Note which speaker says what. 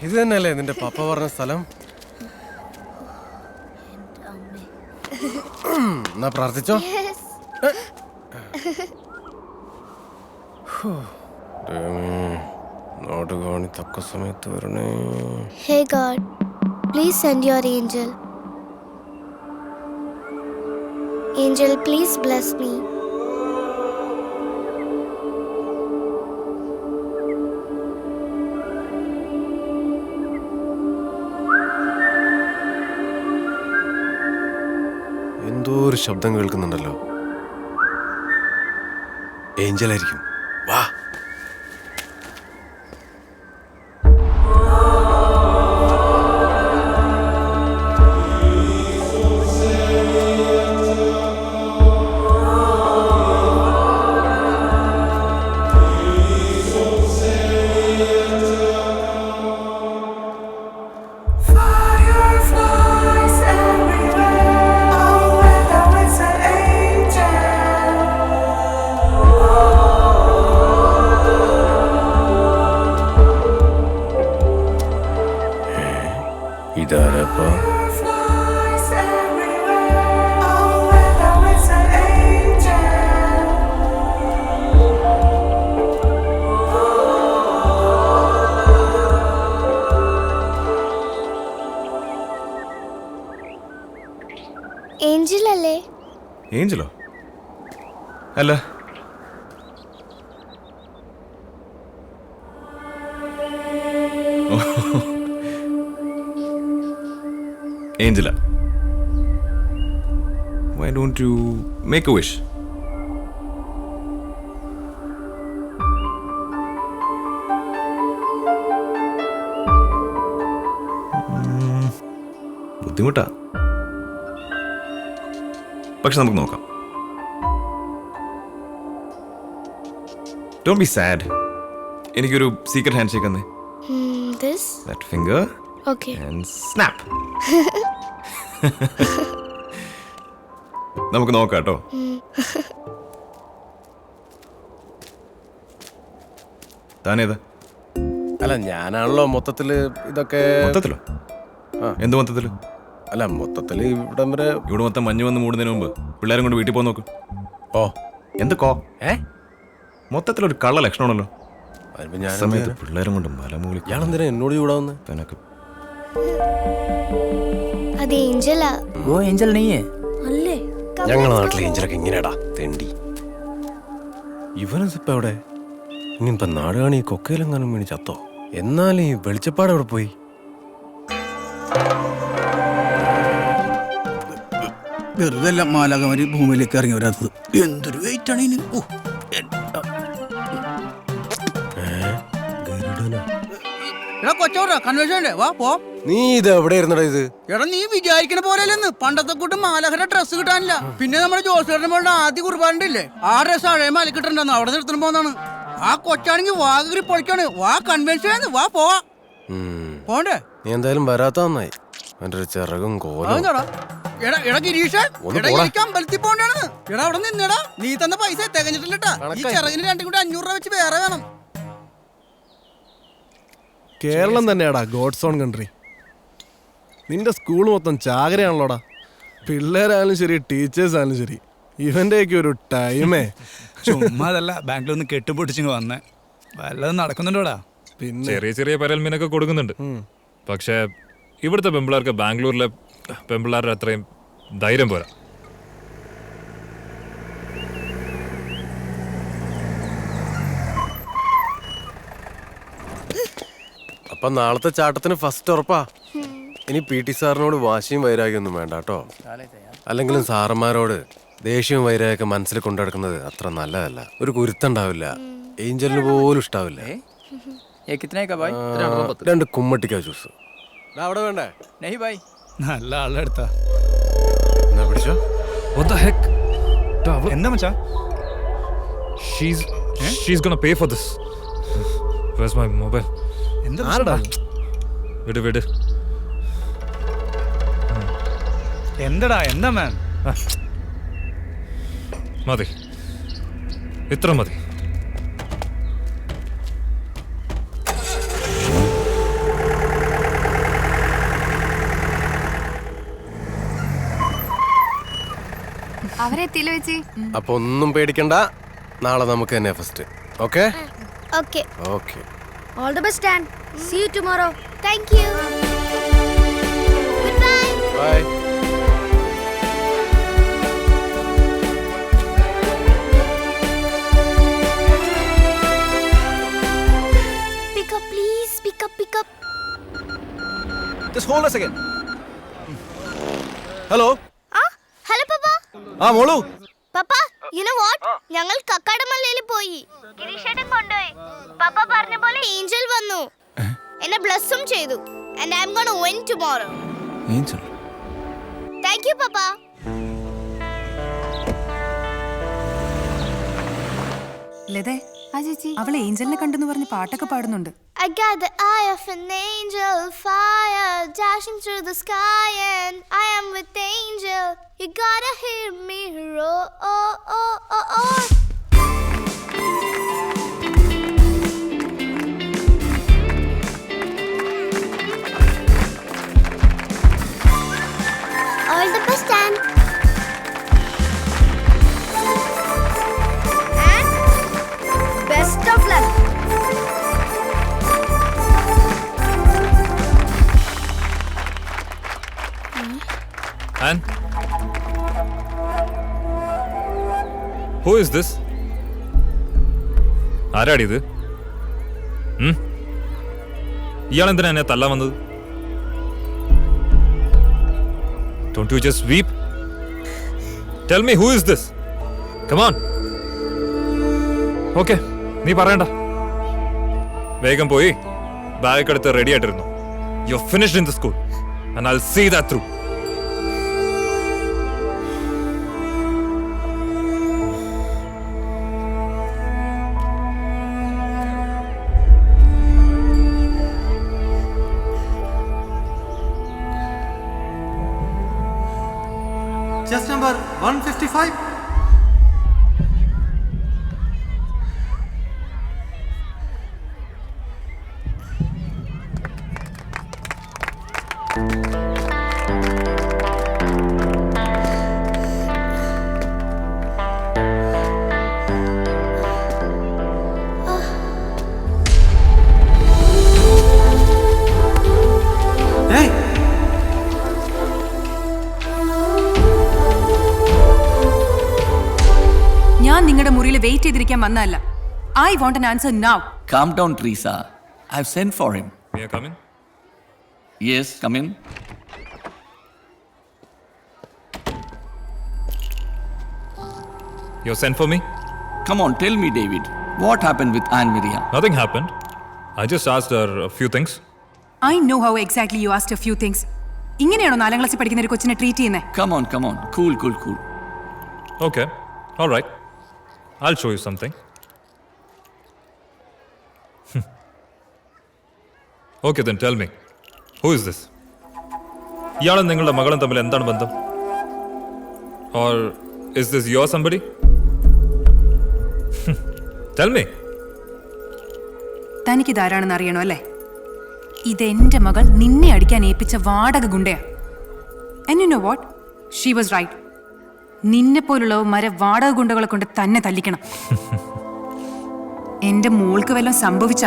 Speaker 1: ഇത് തന്നെയല്ലേ നിന്റെ പപ്പ പറഞ്ഞ സ്ഥലം? എന്നാ പ്രാർത്ഥിച്ചോ. നാട് കാണി തക്ക സമയത്ത് വരണേ.
Speaker 2: Hey God, please send your angel. Angel, please bless me.
Speaker 1: എന്തോ ഒരു ശബ്ദം കേൾക്കുന്നുണ്ടല്ലോ. ഏഞ്ചൽ ആയിരിക്കും. വാ. ഇതാരപ്പാ?
Speaker 2: ഏഞ്ചൽ അല്ലേ?
Speaker 3: ഏഞ്ചലോ? അല്ല. Angela, why don't you make a wish? ബുദ്ധിമുട്ടാ, പക്ഷെ നമുക്ക് നോക്കാം. Don't be sad. എനിക്കൊരു സീക്രട്ട് ഹാൻഡ് ഷേക്ക് തന്നെ.
Speaker 2: This?
Speaker 3: That finger.
Speaker 2: Okay.
Speaker 3: And snap. നമുക്ക് നോക്കാം കേട്ടോ. താനേതാ?
Speaker 1: അല്ല, ഞാനാണല്ലോ മൊത്തത്തില് ഇതൊക്കെ.
Speaker 3: മൊത്തത്തിലോ? എന്ത് മൊത്തത്തില്?
Speaker 1: അല്ല, മൊത്തത്തില് ഇവിടം വരെ.
Speaker 3: ഇവിടെ മൊത്തം മഞ്ഞ് വന്ന് മൂടുന്നതിന് മുമ്പ് പിള്ളേരും കൊണ്ട് വീട്ടിൽ പോകാൻ നോക്ക്.
Speaker 1: ഓ,
Speaker 3: എന്ത് കോ? മൊത്തത്തിലൊരു കള്ള ലക്ഷണമാണല്ലോ. സമയത്ത് പിള്ളേരും കൊണ്ട് മലമൂളി.
Speaker 1: ഞാനെന്തിനാ എന്നോട് ചൂടാവുന്ന?
Speaker 3: തനക്ക്
Speaker 2: അത് ഏഞ്ചലാ.
Speaker 4: वो एंजल नहीं है.
Speaker 2: അല്ലേ?
Speaker 1: ഞങ്ങളുടെ നാട്ടിലെ ഏഞ്ചലൊക്കെ ഇങ്ങനെയാടാ, തെണ്ടി. ഇവനിപ്പോ എവിടെ? ഇനിയിപ്പോ നാട് കാണി കൊക്കയിലെങ്ങാനും വേണ്ടി ചത്തോ? എന്നാലും ഈ വെളിച്ചപ്പാട് എവിടെ പോയി?
Speaker 4: വെറുതെ അല്ല മാലാകമാര് ഭൂമിയിലേക്ക് ഇറങ്ങി വരാത്തത്. എന്തൊരു വെയിറ്റ് ആണ് ഇതിന്.
Speaker 1: നീ ഇത് എവിടെ ഇരുന്നടാ ഇത്?
Speaker 4: എടാ നീ വിചാരിക്കണ പോലെയല്ലെന്ന്. പണ്ടത്തെ കൂട്ട് മാലഹരുടെ ഡ്രസ് കിട്ടാനില്ല. പിന്നെ നമ്മുടെ ജോസേട്ടൻ പോലുള്ള ആദ്യ കുർബാനില്ലേ, ആ ഡ്രസ് അഴയ മല കിട്ടണ്ടെന്ന് അവിടെ നിർത്തണം പോന്നാണ്. ആ കൊച്ചാണെങ്കിൽ വാഗിരി പൊളിക്കാണ്. വാ കൺവെൻഷൻ വാ പോവാ. പോണ്ടേ?
Speaker 1: നീ എന്തായാലും വരാത്ത നന്നായി. എന്റെ ഒരു ചിറകും കോലും.
Speaker 4: എടാ ഗിരീഷ്, അമ്പലത്തിൽ പോണ്ടാണ്. എടാ അവിടെ നിന്നടാ. നീ തന്ന പൈസ തികഞ്ഞിട്ടില്ലട്ടാ. ഈ ചിറകിന് രണ്ടും കൂടി 500 രൂപ വെച്ച് വേറെ വേണം.
Speaker 5: കേരളം തന്നെയാടാ ഗോഡ്സ് ഓൺ കൺട്രി. നിന്റെ സ്കൂൾ മൊത്തം ചാകരയാണല്ലോടാ. പിള്ളേരായാലും ശരി, ടീച്ചേഴ്സ് ആയാലും ശരി. ഇവന്റെയൊക്കെ ഒരു ടൈമേ.
Speaker 6: ചുമ്മാ അതല്ല, ബാംഗ്ലൂരിൽ കെട്ടുപൊട്ടിച്ചിങ് വന്നേ. വല്ലതും നടക്കുന്നുണ്ടോടാ?
Speaker 5: പിന്നെ
Speaker 7: ചെറിയ ചെറിയ പരൽമീനൊക്കെ കൊടുക്കുന്നുണ്ട്. പക്ഷേ ഇവിടുത്തെ പെമ്പിള്ളേർക്ക് ബാംഗ്ലൂരിലെ പെമ്പിള്ളേരുടെ അത്രയും ധൈര്യം പോരാ.
Speaker 1: അപ്പൊ നാളത്തെ ചാട്ടത്തിന് ഫസ്റ്റ് ഉറപ്പാ. ഇനി PT സാറിനോട് വാശിയും വൈരാഗ്യമൊന്നും വേണ്ട കേട്ടോ. അല്ലെങ്കിലും സാറന്മാരോട് ദേഷ്യവും വൈരാഗ്യമൊക്കെ മനസ്സിൽ കൊണ്ടുനടക്കുന്നത് അത്ര നല്ലതല്ല. ഒരു കുരുത്തുണ്ടാവില്ല. ഏഞ്ചലിന് പോലും ഇഷ്ടാവില്ല. 2 കുമ്മട്ടിക്ക ജ്യൂസ് അവിടെ വേണ്ടേ?
Speaker 6: നല്ല ആളുടെ അടുത്താ.
Speaker 1: എന്നാ പിടിച്ചോ.
Speaker 7: What the heck?
Speaker 6: എന്താ മച്ചാ?
Speaker 7: She's gonna pay for this. Where's my mobile?
Speaker 6: എന്താ
Speaker 7: വിട്.
Speaker 6: എന്താടാ? എന്താ മാൻ?
Speaker 7: മതി, ഇത്ര മതി.
Speaker 8: അവരെത്തിയില്ല ചേച്ചി.
Speaker 1: അപ്പൊ ഒന്നും പേടിക്കണ്ട, നാളെ നമുക്ക് തന്നെ first. Okay
Speaker 2: Okay.
Speaker 1: Okay.
Speaker 2: All the best, Dan. See you tomorrow. Thank you. Goodbye.
Speaker 1: Bye.
Speaker 2: Pick up, please. Pick up, pick up.
Speaker 3: Just hold a second. Hello.
Speaker 2: Hello, Papa.
Speaker 3: ആ മോളു.
Speaker 2: Papa, you know what? ഞങ്ങൾ കക്കാടമലയിൽ പോയി. ഗിരീഷേട്ടൻ കൊണ്ടുപോയി. പപ്പ പറഞ്ഞ പോലെ Angel വന്നു. എന്നെ ബ്ലെസ്സും ചെയ്തു. And I'm going to win tomorrow.
Speaker 3: Angel.
Speaker 2: Thank you, Papa.
Speaker 8: ലതേ, അവളെ ഏഞ്ചലിനെ കണ്ടെന്ന് പറഞ്ഞ് പാട്ടൊക്കെ പാടുന്നുണ്ട്.
Speaker 2: I got the eye of an angel, fire dashing through the sky, and I am with angel. You gotta hear me roar. Oh, oh, oh, oh. All the best, Dan. And best of luck.
Speaker 7: And who is this? ആരാടി ഇത്? ഇയാളെന്തിനാ എന്നെ തല്ലാൻ വന്നത്? Don't you just weep? Tell me, who is this? Come on. Okay, നീ പറയണ്ട. വേഗം പോയി bag എടുത്ത് ready ആയിട്ടിരുന്നു. You're finished in the school and I'll see that through.
Speaker 9: Just number 155. Hey!
Speaker 8: ഞാൻ നിങ്ങളുടെ മുറിയിൽ വെയിറ്റ് ചെയ്തിരിക്കാൻ വന്നതല്ല. I want an answer now.
Speaker 10: Calm down, Teresa. I've sent for him.
Speaker 7: May I come in?
Speaker 10: Yes, come in.
Speaker 7: You sent for me?
Speaker 10: Come on, tell me, David. What happened with Anne Miriam?
Speaker 7: Nothing happened. I just asked her a few things.
Speaker 8: I know how exactly you asked a few things. ഇങ്ങനെയാണോ 4ാം ക്ലാസ്സിൽ പഠിക്കുന്ന ഒരു കൊച്ചിനെ treat ചെയ്യുന്നത്?
Speaker 10: Come on. Cool.
Speaker 7: Okay, all right. I'll show you something. Okay, then tell me. Who is this? ഇയാളും നിങ്ങളുടെ മകളും തമ്മിൽ എന്താണ് ബന്ധം? Or is this your somebody? Tell me.
Speaker 8: തനിക്കിതാരാണെന്ന് അറിയണോ അല്ലേ? ഇതെന്റെ മകൾ നിന്നെ അടിക്കാൻ ഏൽപ്പിച്ച വാടക ഗുണ്ടയാ. And you know what? She was right. നിന്നെ പോലുള്ളവന്മാരെ വാടക ഗുണ്ടകളെ കൊണ്ട് തന്നെ തല്ലിക്കണം. എന്റെ മോൾക്ക് വല്ലതും സംഭവിച്ച